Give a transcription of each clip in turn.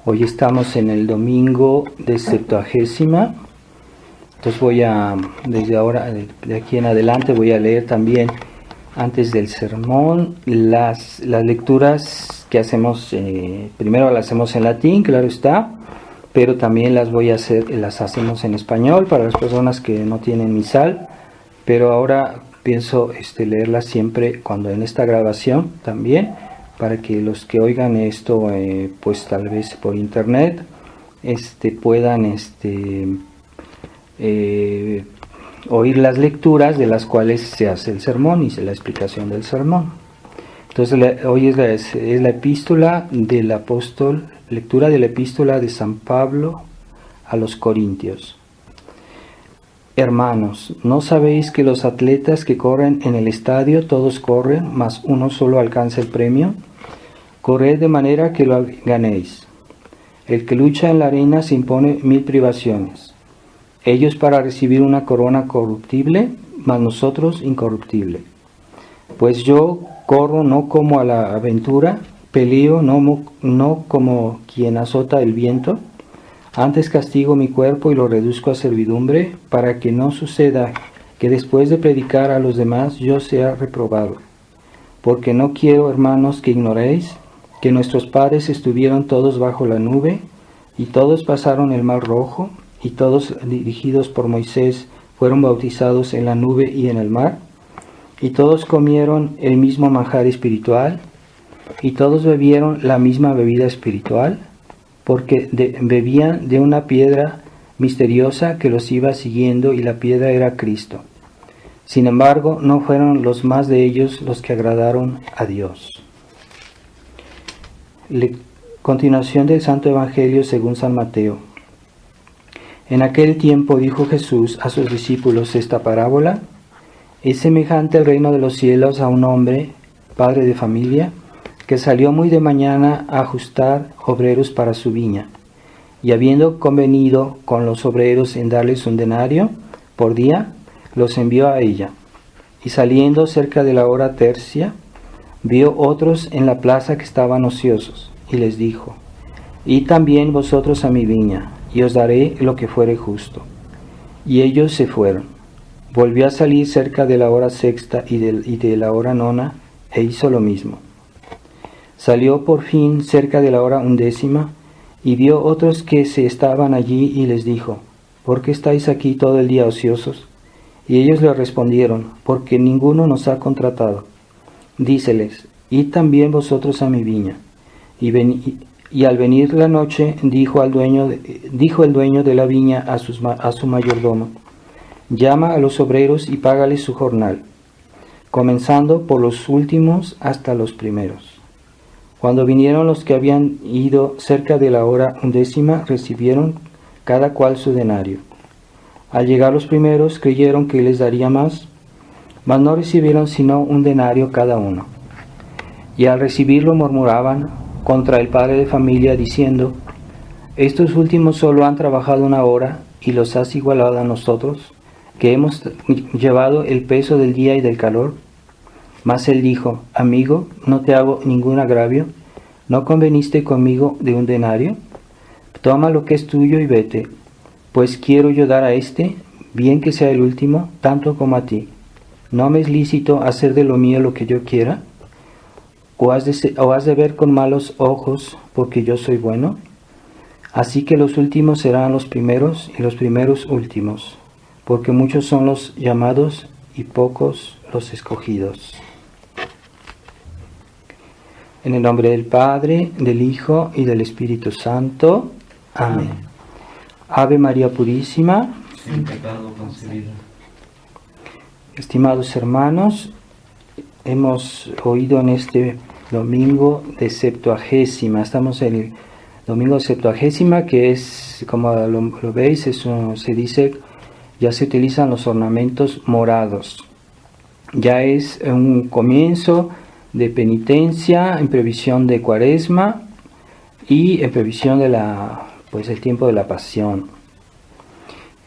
Hoy estamos en el domingo de Septuagésima. Entonces desde ahora, de aquí en adelante, voy a leer también, antes del sermón, las lecturas que hacemos. Primero las hacemos en latín, claro está, pero también las hacemos en español para las personas que no tienen misal. Pero ahora pienso leerlas siempre cuando en esta grabación también, para que los que oigan esto, pues tal vez por internet, puedan oír las lecturas de las cuales se hace el sermón y la explicación del sermón. Entonces hoy es la epístola del apóstol, lectura de la epístola de San Pablo a los Corintios. Hermanos, ¿no sabéis que los atletas que corren en el estadio todos corren, mas uno solo alcanza el premio? Corred de manera que lo ganéis. El que lucha en la arena se impone 1000 privaciones. Ellos para recibir una corona corruptible, mas nosotros incorruptible. Pues yo corro no como a la aventura, peleo no como quien azota el viento. Antes castigo mi cuerpo y lo reduzco a servidumbre, para que no suceda que después de predicar a los demás yo sea reprobado. Porque no quiero, hermanos, que ignoréis que nuestros padres estuvieron todos bajo la nube, y todos pasaron el mar rojo, y todos dirigidos por Moisés fueron bautizados en la nube y en el mar, y todos comieron el mismo manjar espiritual, y todos bebieron la misma bebida espiritual, porque bebían de una piedra misteriosa que los iba siguiendo, y la piedra era Cristo. Sin embargo, no fueron los más de ellos los que agradaron a Dios. Continuación del Santo Evangelio según San Mateo. En aquel tiempo dijo Jesús a sus discípulos esta parábola: es semejante el reino de los cielos a un hombre, padre de familia, que salió muy de mañana a ajustar obreros para su viña, y habiendo convenido con los obreros en darles un denario por día, los envió a ella. Y saliendo cerca de la hora tercia, vio otros en la plaza que estaban ociosos, y les dijo: id también vosotros a mi viña, y os daré lo que fuere justo. Y ellos se fueron. Volvió a salir cerca de la hora sexta y de la hora nona, e hizo lo mismo. Salió por fin cerca de la hora 11, y vio otros que se estaban allí, y les dijo: ¿por qué estáis aquí todo el día ociosos? Y ellos le respondieron: porque ninguno nos ha contratado. Díceles: id también vosotros a mi viña. Y al venir la noche, dijo el dueño de la viña a su mayordomo: llama a los obreros y págales su jornal, comenzando por los últimos hasta los primeros. Cuando vinieron los que habían ido cerca de la hora 11, recibieron cada cual su denario. Al llegar los primeros, creyeron que les daría más, mas no recibieron sino un denario cada uno. Y al recibirlo murmuraban contra el padre de familia, diciendo: estos últimos solo han trabajado 1 hora, y los has igualado a nosotros, que hemos llevado el peso del día y del calor. Mas él dijo: amigo, no te hago ningún agravio. ¿No conveniste conmigo de un denario? Toma lo que es tuyo y vete, pues quiero yo dar a bien que sea el último, tanto como a ti. ¿No me es lícito hacer de lo mío lo que yo quiera? ¿O has de ver con malos ojos porque yo soy bueno? Así que los últimos serán los primeros, y los primeros últimos, porque muchos son los llamados y pocos los escogidos. En el nombre del Padre, del Hijo y del Espíritu Santo. Amén. Ave María Purísima. Sin pecado concebida. Estimados hermanos, hemos oído en este domingo de Septuagésima. Estamos en el domingo de Septuagésima, que es, como lo veis, se dice, ya se utilizan los ornamentos morados. Ya es un comienzo de penitencia en previsión de Cuaresma y en previsión de el tiempo de la Pasión.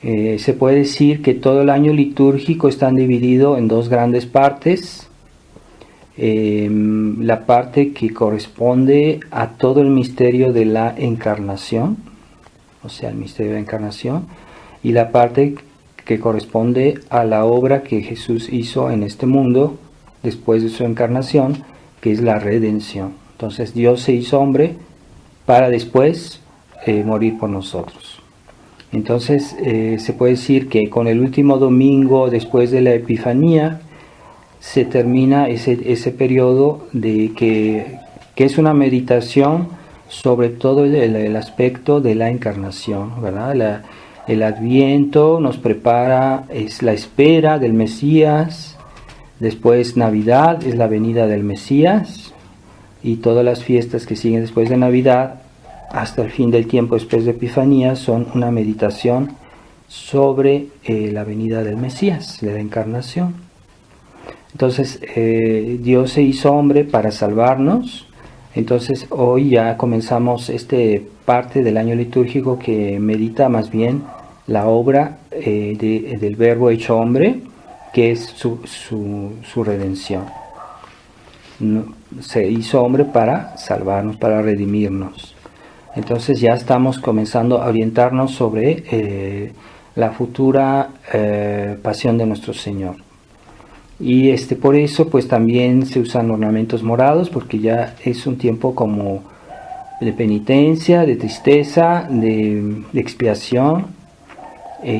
Se puede decir que todo el año litúrgico está dividido en 2 grandes partes. la parte que corresponde a todo el misterio de la encarnación, o sea, el misterio de la encarnación, y la parte que corresponde a la obra que Jesús hizo en este mundo después de su encarnación, que es la redención. Entonces Dios se hizo hombre para después morir por nosotros. Entonces se puede decir que con el último domingo después de la Epifanía se termina ese periodo de que es una meditación sobre todo el aspecto de la encarnación, ¿verdad? El Adviento nos prepara, es la espera del Mesías, después Navidad es la venida del Mesías, y todas las fiestas que siguen después de Navidad hasta el fin del tiempo después de Epifanía son una meditación sobre la venida del Mesías, de la encarnación. Entonces Dios se hizo hombre para salvarnos. Entonces hoy ya comenzamos parte del año litúrgico que medita más bien la obra del Verbo hecho hombre, que es su redención. Se hizo hombre para salvarnos, para redimirnos. Entonces ya estamos comenzando a orientarnos sobre la futura pasión de nuestro Señor. Y por eso pues también se usan ornamentos morados, porque ya es un tiempo como de penitencia, de tristeza, de expiación.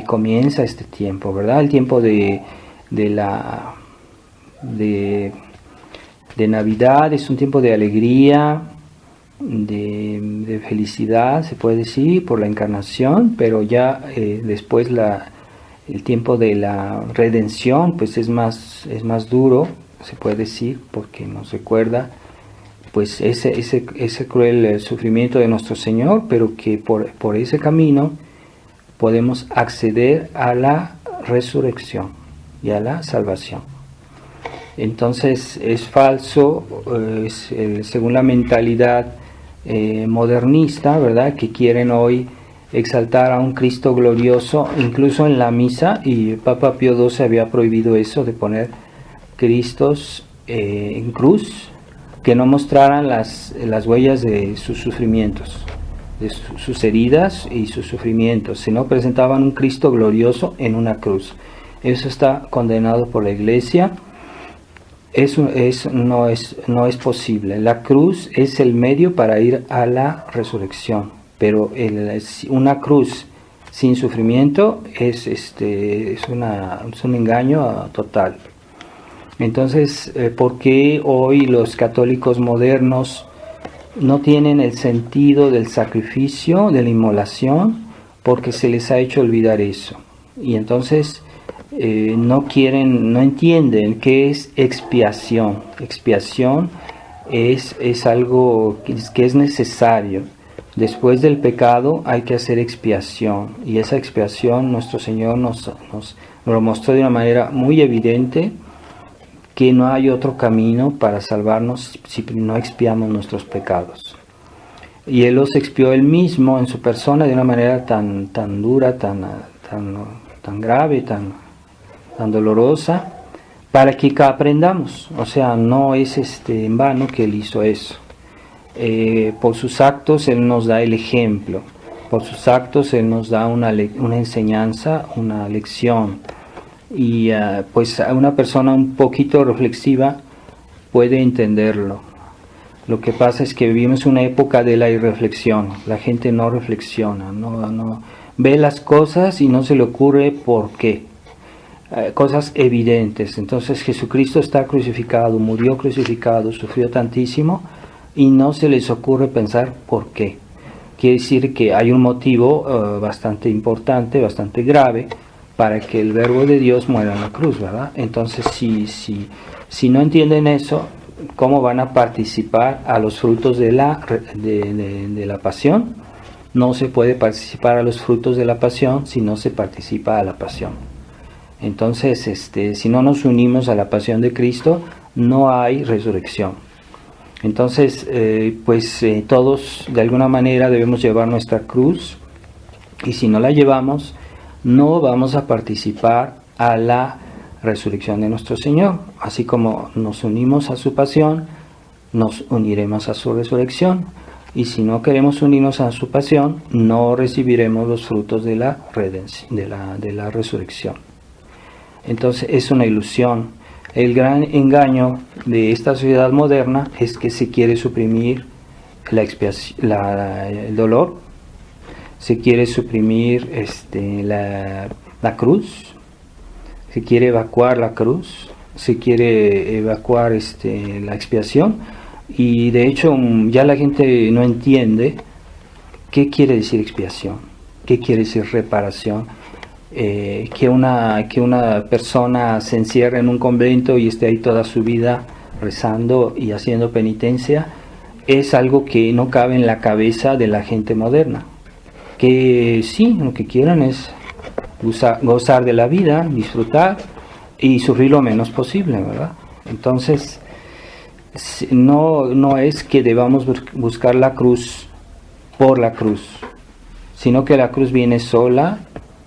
Comienza este tiempo, ¿verdad? El tiempo de Navidad es un tiempo de alegría, de felicidad, se puede decir, por la encarnación, pero ya después el tiempo de la redención pues es más duro, se puede decir, porque nos recuerda pues ese cruel sufrimiento de nuestro Señor, pero que por ese camino podemos acceder a la resurrección y a la salvación. Entonces es falso, según la mentalidad modernista, ¿verdad?, que quieren hoy exaltar a un Cristo glorioso, incluso en la misa, y Papa Pío XII había prohibido eso, de poner Cristos en cruz, que no mostraran las huellas de sus sufrimientos, de sus heridas y sus sufrimientos, sino presentaban un Cristo glorioso en una cruz. Eso está condenado por la Iglesia. Eso no es posible. La cruz es el medio para ir a la resurrección, pero una cruz sin sufrimiento es un engaño total. Entonces, ¿por qué hoy los católicos modernos no tienen el sentido del sacrificio, de la inmolación? Porque se les ha hecho olvidar eso. Y entonces no entienden qué es expiación. Expiación es algo que es necesario. Después del pecado hay que hacer expiación, y esa expiación nuestro Señor nos lo mostró de una manera muy evidente, que no hay otro camino para salvarnos si no expiamos nuestros pecados. Y Él los expió Él mismo en su persona de una manera tan dura, tan grave, tan dolorosa, para que aprendamos. O sea, no es en vano que Él hizo eso. Por sus actos Él nos da el ejemplo, por sus actos Él nos da una enseñanza, una lección, y pues una persona un poquito reflexiva puede entenderlo. Lo que pasa es que vivimos una época de la irreflexión. La gente no reflexiona, no ve las cosas y no se le ocurre por qué. Cosas evidentes. Entonces Jesucristo está crucificado, murió crucificado, sufrió tantísimo, y no se les ocurre pensar por qué. Quiere decir que hay un motivo bastante importante, bastante grave, para que el Verbo de Dios muera en la cruz, ¿verdad? Entonces, si no entienden eso, ¿cómo van a participar a los frutos de la pasión? No se puede participar a los frutos de la pasión si no se participa a la pasión. Entonces, si no nos unimos a la pasión de Cristo, no hay resurrección. Entonces, todos de alguna manera debemos llevar nuestra cruz, y si no la llevamos, no vamos a participar a la resurrección de nuestro Señor. Así como nos unimos a su pasión, nos uniremos a su resurrección. Y si no queremos unirnos a su pasión, no recibiremos los frutos de la redención, de la resurrección. Entonces es una ilusión. El gran engaño de esta sociedad moderna es que se quiere suprimir el dolor, se quiere suprimir la cruz, se quiere evacuar la cruz, se quiere evacuar la expiación, y de hecho ya la gente no entiende qué quiere decir expiación, qué quiere decir reparación. Que una persona se encierre en un convento y esté ahí toda su vida rezando y haciendo penitencia es algo que no cabe en la cabeza de la gente moderna, que sí, lo que quieran es gozar de la vida, disfrutar y sufrir lo menos posible, ¿verdad? Entonces no es que debamos buscar la cruz por la cruz, sino que la cruz viene sola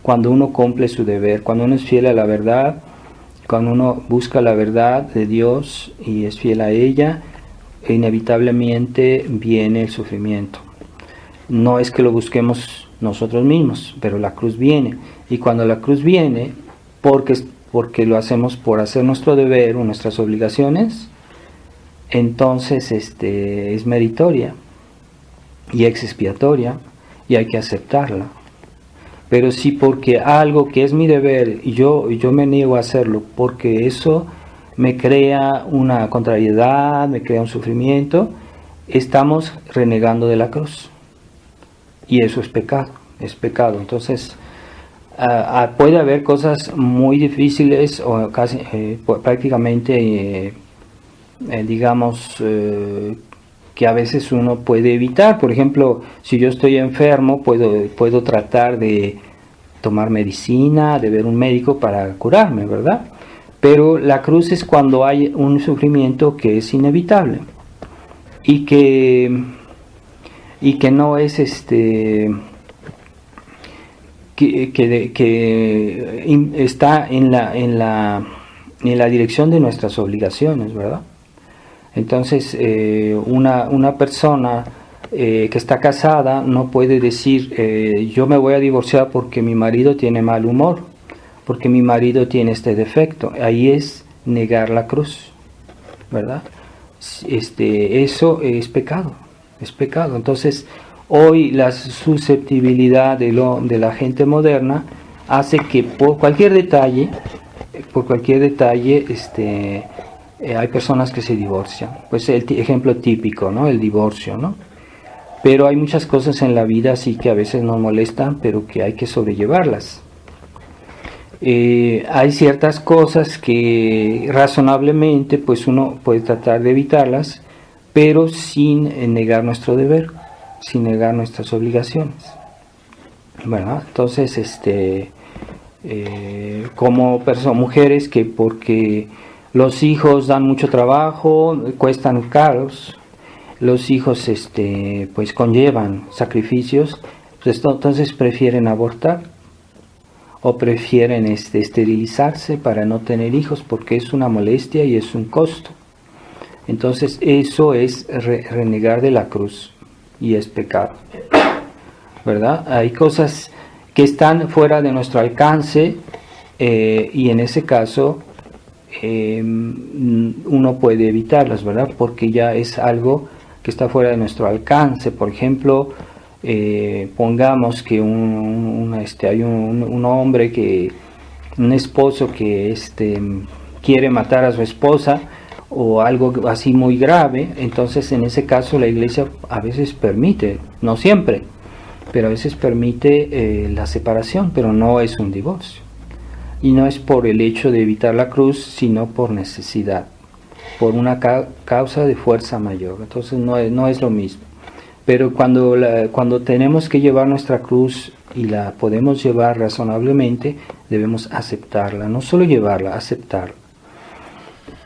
cuando uno cumple su deber, cuando uno es fiel a la verdad, cuando uno busca la verdad de Dios y es fiel a ella, inevitablemente viene el sufrimiento. No es que lo busquemos nosotros mismos, pero la cruz viene. Y cuando la cruz viene, porque lo hacemos por hacer nuestro deber o nuestras obligaciones, entonces es meritoria y ex expiatoria y hay que aceptarla. Pero si porque algo que es mi deber y yo me niego a hacerlo porque eso me crea una contrariedad, me crea un sufrimiento, estamos renegando de la cruz. Y eso es pecado, es pecado. Entonces, puede haber cosas muy difíciles o casi prácticamente, digamos, que a veces uno puede evitar. Por ejemplo, si yo estoy enfermo, puedo tratar de tomar medicina, de ver un médico para curarme, ¿verdad? Pero la cruz es cuando hay un sufrimiento que es inevitable y que no es que está en la dirección de nuestras obligaciones, ¿verdad? Entonces, una persona que está casada no puede decir, yo me voy a divorciar porque mi marido tiene mal humor, porque mi marido tiene este defecto. Ahí es negar la cruz, ¿verdad? Eso es pecado, es pecado. Entonces, hoy la susceptibilidad de la gente moderna hace que por cualquier detalle, hay personas que se divorcian. Pues el ejemplo típico, ¿no? El divorcio, ¿no? Pero hay muchas cosas en la vida así que a veces nos molestan, pero que hay que sobrellevarlas. Hay ciertas cosas que razonablemente pues uno puede tratar de evitarlas, pero sin negar nuestro deber, sin negar nuestras obligaciones, ¿verdad? Entonces, como mujeres que porque los hijos dan mucho trabajo, cuestan caros, los hijos pues conllevan sacrificios, pues entonces prefieren abortar o prefieren esterilizarse para no tener hijos porque es una molestia y es un costo. Entonces eso es renegar de la cruz y es pecado, ¿verdad? Hay cosas que están fuera de nuestro alcance y en ese caso uno puede evitarlas, ¿verdad? Porque ya es algo que está fuera de nuestro alcance. Por ejemplo, pongamos que hay un hombre un esposo que quiere matar a su esposa o algo así muy grave. Entonces en ese caso la iglesia a veces permite, no siempre, pero a veces permite la separación, pero no es un divorcio. Y no es por el hecho de evitar la cruz, sino por necesidad, por una causa de fuerza mayor. Entonces no es lo mismo. Pero cuando tenemos que llevar nuestra cruz y la podemos llevar razonablemente, debemos aceptarla, no solo llevarla, aceptarla.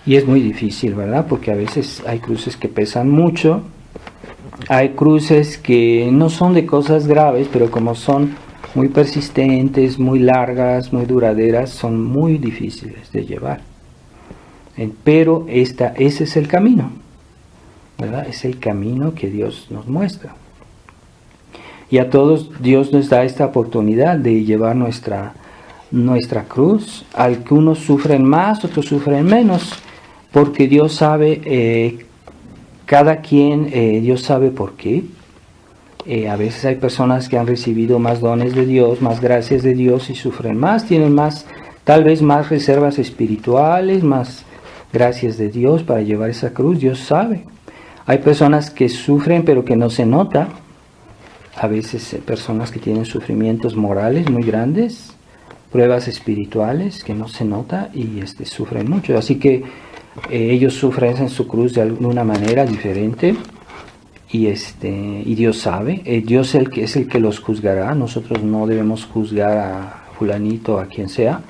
Y es muy difícil, ¿verdad? Porque a veces hay cruces que pesan mucho, hay cruces que no son de cosas graves, pero como son muy persistentes, muy largas, muy duraderas, son muy difíciles de llevar. Pero ese es el camino, ¿verdad? Es el camino que Dios nos muestra. Y a todos Dios nos da esta oportunidad de llevar nuestra cruz. Algunos sufren más, otros sufren menos, porque Dios sabe, cada quien, Dios sabe por qué. A veces hay personas que han recibido más dones de Dios, más gracias de Dios y sufren más, tienen más, tal vez más reservas espirituales, más gracias de Dios para llevar esa cruz, Dios sabe. Hay personas que sufren pero que no se nota. A veces personas que tienen sufrimientos morales muy grandes, pruebas espirituales que no se nota y sufren mucho. Así que ellos sufren en su cruz de alguna manera diferente y Dios sabe. Dios es el que los juzgará. Nosotros no debemos juzgar a fulanito, a quien sea.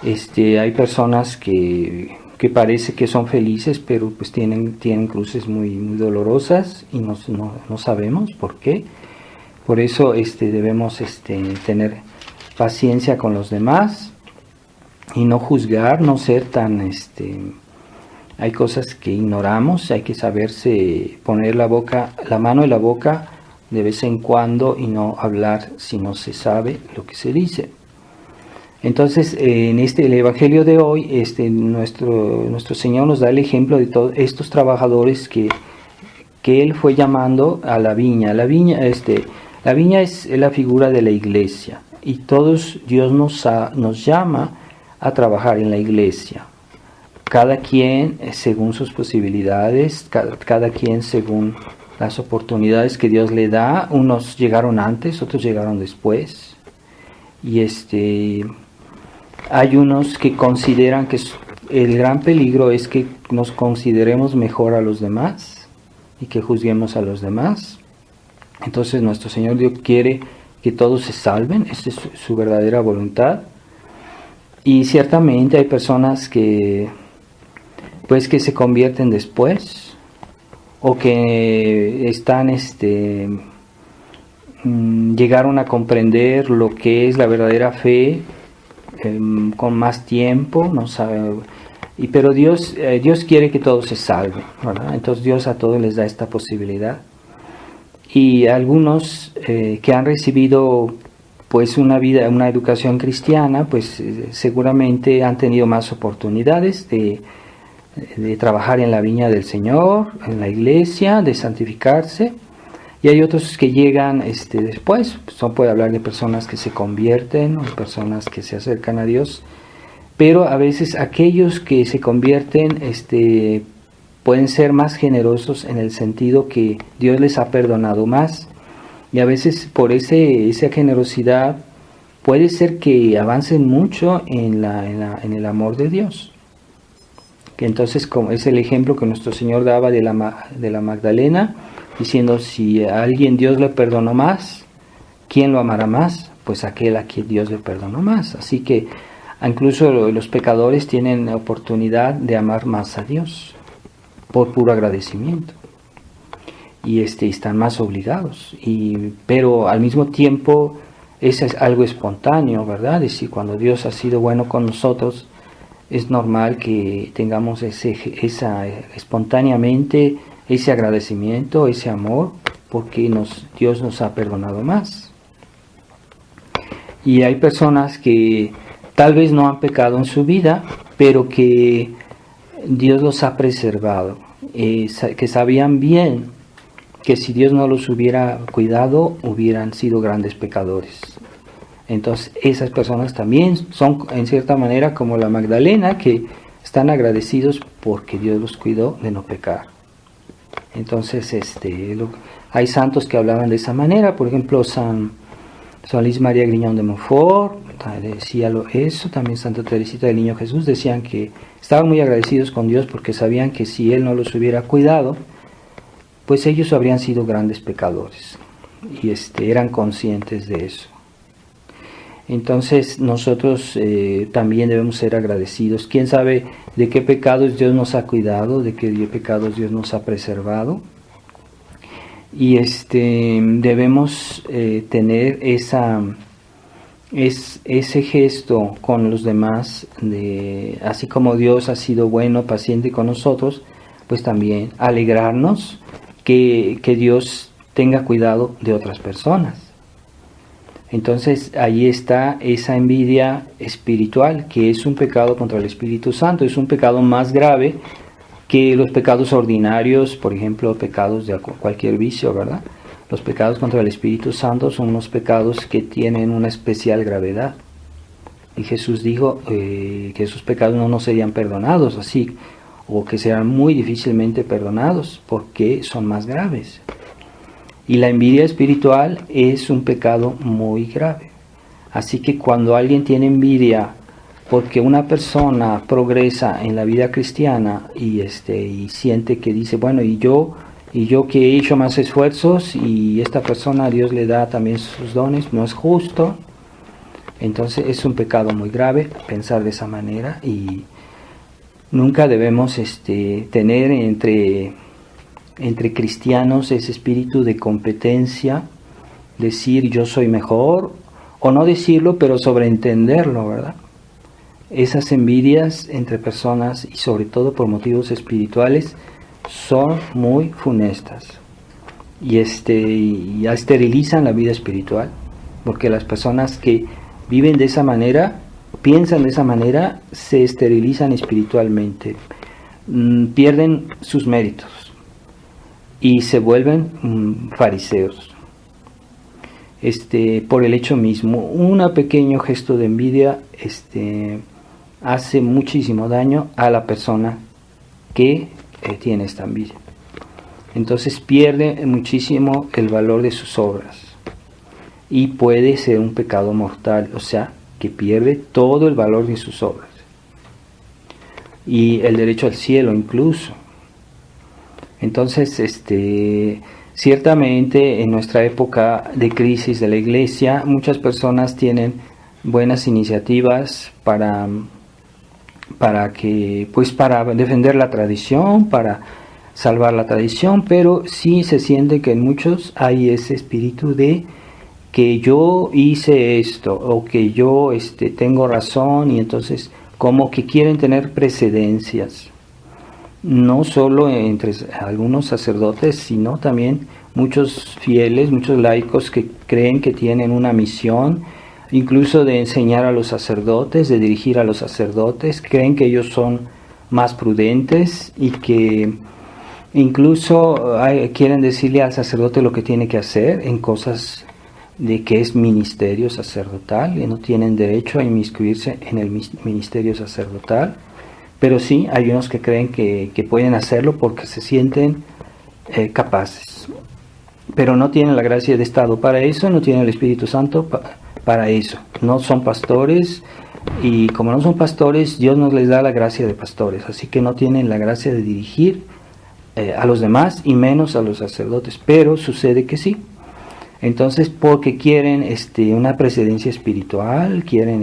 Hay personas que parece que son felices, pero pues tienen cruces muy, muy dolorosas y no sabemos por qué. Por eso debemos tener paciencia con los demás y no juzgar, no ser tan... hay cosas que ignoramos, hay que saberse poner la mano en la boca de vez en cuando y no hablar si no se sabe lo que se dice. Entonces, en el Evangelio de hoy, nuestro Señor nos da el ejemplo de todos estos trabajadores que Él fue llamando a la viña. La viña es la figura de la iglesia y todos Dios nos llama a trabajar en la iglesia. Cada quien según sus posibilidades, cada quien según las oportunidades que Dios le da. Unos llegaron antes, otros llegaron después. Y hay unos que consideran que el gran peligro es que nos consideremos mejor a los demás y que juzguemos a los demás. Entonces nuestro Señor Dios quiere que todos se salven, esta es su verdadera voluntad. Y ciertamente hay personas que se convierten después o que llegaron a comprender lo que es la verdadera fe con más tiempo, no sabe. Pero Dios quiere que todos se salven, ¿verdad? Entonces Dios a todos les da esta posibilidad. Y algunos que han recibido pues una educación cristiana, pues seguramente han tenido más oportunidades de trabajar en la viña del Señor, en la iglesia, de santificarse. Y hay otros que llegan después. Puede hablar de personas que se convierten o personas que se acercan a Dios. Pero a veces aquellos que se convierten pueden ser más generosos en el sentido que Dios les ha perdonado más. Y a veces por esa generosidad puede ser que avancen mucho en el amor de Dios. Que entonces, como es el ejemplo que nuestro Señor daba de la Magdalena, diciendo, si a alguien Dios le perdonó más, ¿quién lo amará más? Pues aquel a quien Dios le perdonó más. Así que incluso los pecadores tienen la oportunidad de amar más a Dios por puro agradecimiento. Y están más obligados. Pero al mismo tiempo, eso es algo espontáneo, ¿verdad? Es decir, cuando Dios ha sido bueno con nosotros, es normal que tengamos espontáneamente ese agradecimiento, ese amor, porque Dios nos ha perdonado más. Y hay personas que tal vez no han pecado en su vida, pero que Dios los ha preservado, que sabían bien que si Dios no los hubiera cuidado, hubieran sido grandes pecadores. Entonces esas personas también son en cierta manera como la Magdalena, que están agradecidos porque Dios los cuidó de no pecar. Entonces hay santos que hablaban de esa manera. Por ejemplo, San Luis María Griñón de Montfort decía eso. También Santa Teresita del Niño Jesús decían que estaban muy agradecidos con Dios porque sabían que si Él no los hubiera cuidado, pues ellos habrían sido grandes pecadores. Y eran conscientes de eso. Entonces nosotros también debemos ser agradecidos. ¿Quién sabe de qué pecados Dios nos ha cuidado, de qué pecados Dios nos ha preservado? Y debemos tener es ese gesto con los demás, así como Dios ha sido bueno, paciente con nosotros, pues también alegrarnos que Dios tenga cuidado de otras personas. Entonces ahí está esa envidia espiritual, que es un pecado contra el Espíritu Santo, es un pecado más grave que los pecados ordinarios, por ejemplo, pecados de cualquier vicio, ¿verdad? Los pecados contra el Espíritu Santo son unos pecados que tienen una especial gravedad. Y Jesús dijo que esos pecados no nos serían perdonados así, o que serán muy difícilmente perdonados, porque son más graves. Y la envidia espiritual es un pecado muy grave. Así que cuando alguien tiene envidia porque una persona progresa en la vida cristiana y siente que dice, bueno, y yo que he hecho más esfuerzos y esta persona Dios le da también sus dones, no es justo. Entonces es un pecado muy grave pensar de esa manera, y nunca debemos tener entre cristianos ese espíritu de competencia, decir yo soy mejor, o no decirlo, pero sobreentenderlo, ¿verdad? Esas envidias entre personas, y sobre todo por motivos espirituales, son muy funestas y ya esterilizan la vida espiritual, porque las personas que viven de esa manera, piensan de esa manera, se esterilizan espiritualmente, pierden sus méritos y se vuelven fariseos. Por el hecho mismo, un pequeño gesto de envidia hace muchísimo daño a la persona que tiene esta envidia. Entonces pierde muchísimo el valor de sus obras y puede ser un pecado mortal, o sea, que pierde todo el valor de sus obras y el derecho al cielo incluso. Entonces, ciertamente en nuestra época de crisis de la iglesia, muchas personas tienen buenas iniciativas para defender la tradición, para salvar la tradición, pero sí se siente que en muchos hay ese espíritu de que yo hice esto, o que yo tengo razón, y entonces como que quieren tener precedencias, no solo entre algunos sacerdotes, sino también muchos fieles, muchos laicos que creen que tienen una misión, incluso de enseñar a los sacerdotes, de dirigir a los sacerdotes, creen que ellos son más prudentes y que incluso quieren decirle al sacerdote lo que tiene que hacer en cosas de que es ministerio sacerdotal, y no tienen derecho a inmiscuirse en el ministerio sacerdotal. Pero sí, hay unos que creen que pueden hacerlo porque se sienten capaces, pero no tienen la gracia de Estado para eso, no tienen el Espíritu Santo para eso, no son pastores, y como no son pastores, Dios no les da la gracia de pastores, así que no tienen la gracia de dirigir a los demás, y menos a los sacerdotes, pero sucede que sí. Entonces, porque quieren una precedencia espiritual, quieren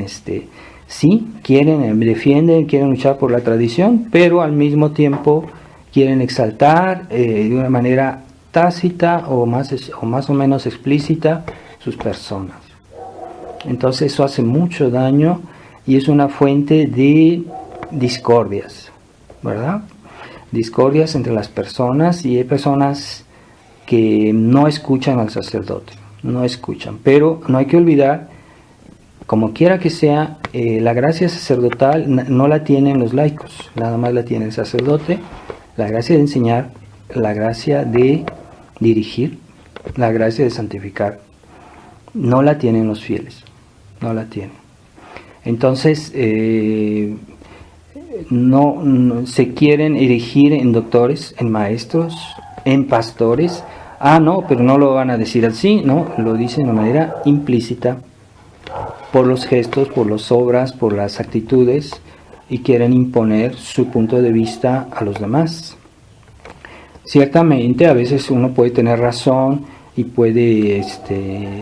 defienden, quieren luchar por la tradición, pero al mismo tiempo quieren exaltar de una manera tácita o más o menos explícita sus personas. Entonces eso hace mucho daño y es una fuente de discordias, ¿verdad? Discordias entre las personas, y hay personas que no escuchan al sacerdote, no escuchan, pero no hay que olvidar, como quiera que sea, la gracia sacerdotal no la tienen los laicos, nada más la tiene el sacerdote, la gracia de enseñar, la gracia de dirigir, la gracia de santificar, no la tienen los fieles, no la tienen. Entonces, no se quieren erigir en doctores, en maestros, en pastores. No, pero no lo van a decir así, no, lo dicen de manera implícita, por los gestos, por las obras, por las actitudes, y quieren imponer su punto de vista a los demás. Ciertamente a veces uno puede tener razón y puede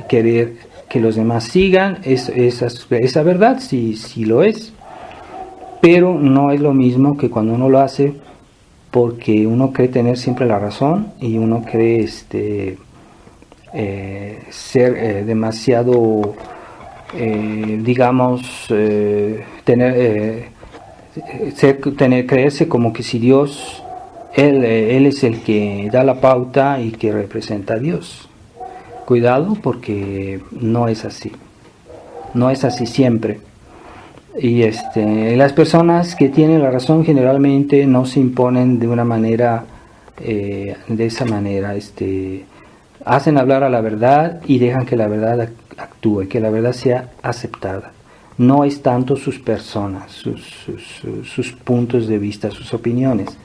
querer que los demás sigan esa verdad, si lo es, pero no es lo mismo que cuando uno lo hace porque uno cree tener siempre la razón, y uno cree ser demasiado creerse como que si Dios, él es el que da la pauta y que representa a Dios. Cuidado, porque no es así. No es así siempre. Y las personas que tienen la razón generalmente no se imponen de una manera, de esa manera, hacen hablar a la verdad y dejan que la verdad actúe, que la verdad sea aceptada. No es tanto sus personas, sus puntos de vista, sus opiniones.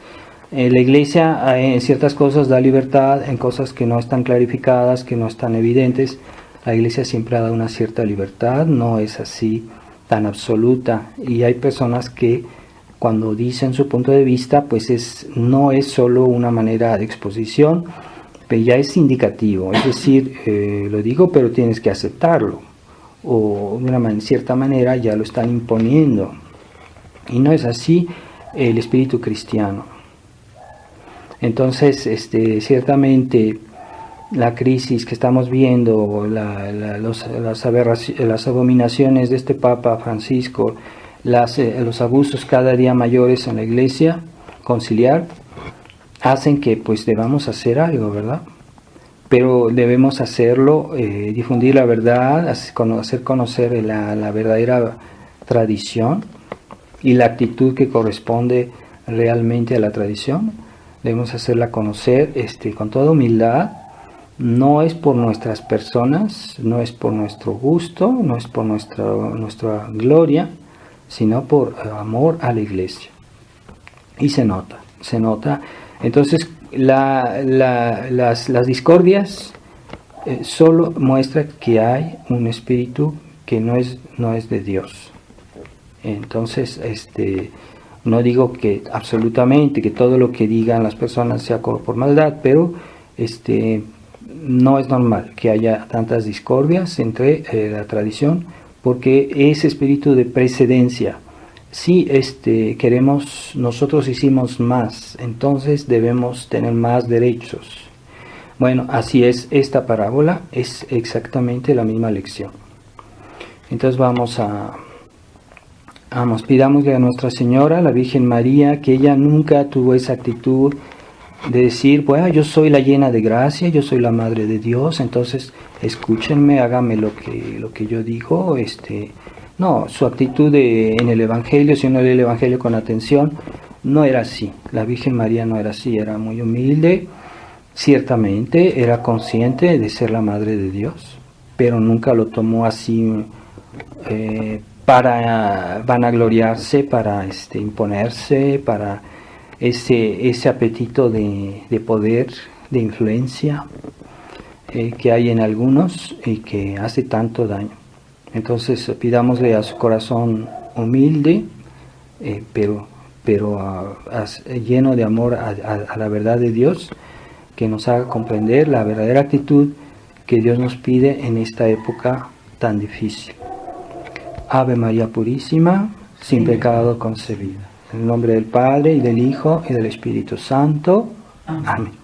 La Iglesia en ciertas cosas da libertad, en cosas que no están clarificadas, que no están evidentes. La Iglesia siempre ha dado una cierta libertad, no es así tan absoluta. Y hay personas que cuando dicen su punto de vista, pues no es solo una manera de exposición, pero ya es indicativo. Es decir, lo digo, pero tienes que aceptarlo. O de una cierta manera ya lo están imponiendo. Y no es así el espíritu cristiano. Entonces, ciertamente la crisis que estamos viendo, las abominaciones de este Papa Francisco, los abusos cada día mayores en la Iglesia conciliar, hacen que pues debamos hacer algo, ¿verdad? Pero debemos hacerlo, difundir la verdad, hacer conocer la verdadera tradición y la actitud que corresponde realmente a la tradición. Debemos hacerla conocer con toda humildad. No es por nuestras personas, no es por nuestro gusto, no es por nuestra gloria, sino por amor a la Iglesia. Y se nota. Entonces, las discordias solo muestran que hay un espíritu que no es de Dios. Entonces, no digo que absolutamente que todo lo que digan las personas sea por maldad, pero no es normal que haya tantas discordias entre la tradición, porque ese espíritu de precedencia, si nosotros hicimos más, entonces debemos tener más derechos. Bueno, así es, esta parábola es exactamente la misma lección. Entonces pidámosle a Nuestra Señora, la Virgen María, que ella nunca tuvo esa actitud de decir, bueno, yo soy la llena de gracia, yo soy la Madre de Dios, entonces escúchenme, háganme lo que yo digo. No, su actitud en el Evangelio, si uno lee el Evangelio con atención, no era así. La Virgen María no era así, era muy humilde, ciertamente era consciente de ser la Madre de Dios, pero nunca lo tomó así para vanagloriarse, para imponerse, para ese apetito de poder, de influencia que hay en algunos y que hace tanto daño. Entonces pidámosle a su corazón humilde, pero lleno de amor a la verdad de Dios, que nos haga comprender la verdadera actitud que Dios nos pide en esta época tan difícil. Ave María Purísima, sin pecado concebida. En el nombre del Padre, y del Hijo, y del Espíritu Santo. Amén.